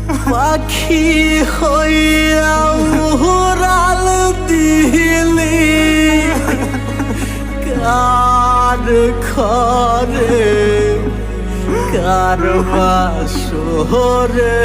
পাখি হইয়া উড়াল দিলি কার ঘরে কার বাসরে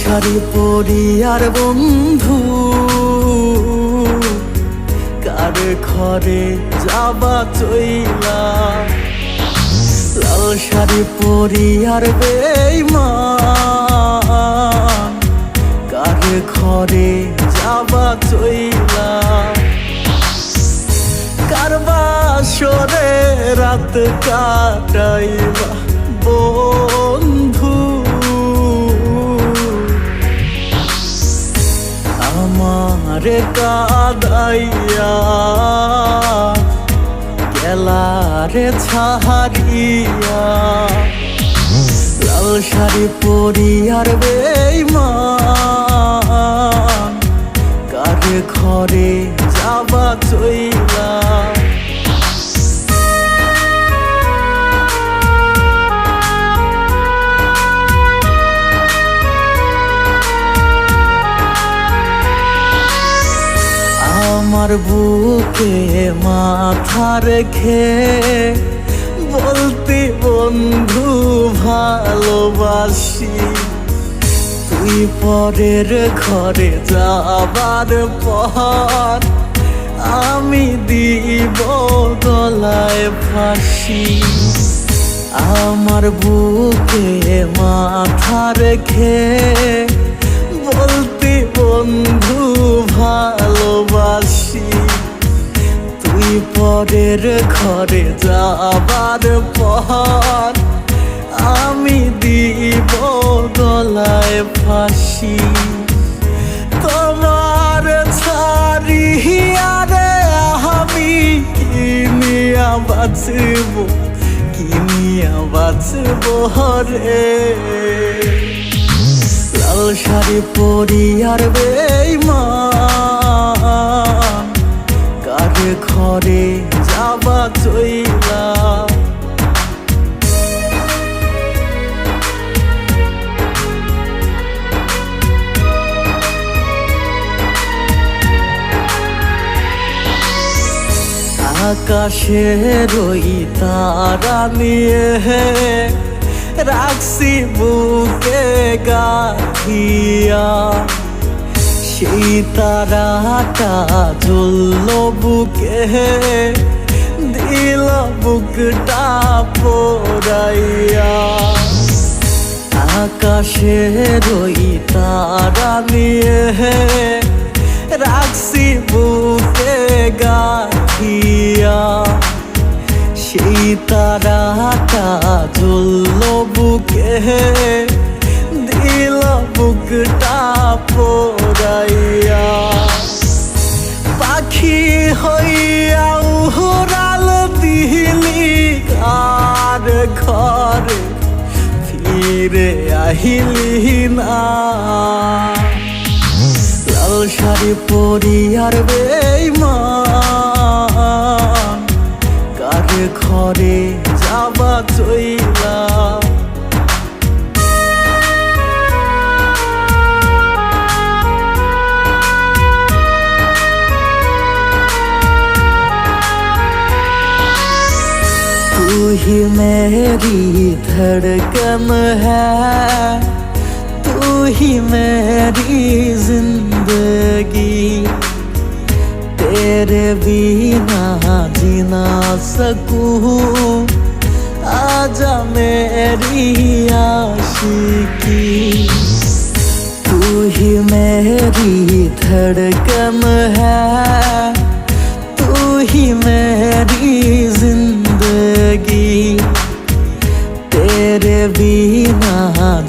শাড়ি পরি আর বন্ধু কার ঘরে যাবা চইলা লাল শাড়ি পরি আর বেঈমান কার ঘরে যাবা চইলা কার বাসরে রাত কাটাইবা বন্ধু আমারে কাদাইয়া গেলারে ছাড়িয়া লাল শাড়ি পরি আর বেঈমান কার ঘরে যাবা চইলা আমার বুকে মাথা রেখে বলতে বন্ধু ভালোবাসি তুই পরের ঘরে যাবার পর আমি দিব গলায় ফাঁসি আমার বুকে মাথা রেখে বলতে বন্ধু ভালোবাসি তুই পরের ঘরে যাবার পর আমি দিব গলায় ফাঁসি তোমার ছাড়িয়া রে আমি কিনিয়া বাঁচব কিনিয়া বাঁচব রে লাল শাড়ি পরি আর বেঈমান কার ঘরে যাবা চইলা আকাশের ওই তারা নিয়ে রাখছি বুকে গাথিয়া সেই তারাটা জ্বলল বুকে দিল বুকটা পোড়াইয়া আকাশের ওই তারা নিয়ে রাখছি বুকে গাথিয়া সেই তারাটা জ্বলল বুকে দিল বুকটা পোড়াইয়া পাখি হইয়া উড়াল দিলি কার ঘরে ফিরে আহিলি না লাল শাড়ি পরি আর বেঈমান কার ঘরে যাবা চইলা तू ही मेरी धड़कन है तू ही मेरी जिंदगी तेरे बिना जी ना सकूं आजा मेरी आशिकी तू ही मेरी धड़कन है तू ही मेरी जिंदगी तेरे बिना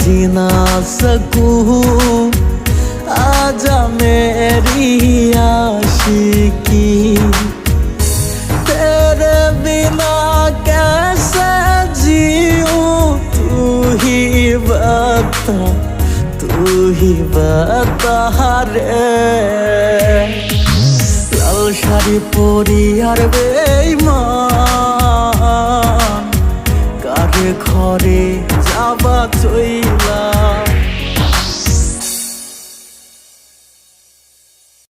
जी ना सकूं आजा मैं मेरी आशिकी तेरे बिना कैसे जीऊं तू ही बता रे लाल শাড়ি পরি আর বেঈমান কারে ঘরে যাবা চইলা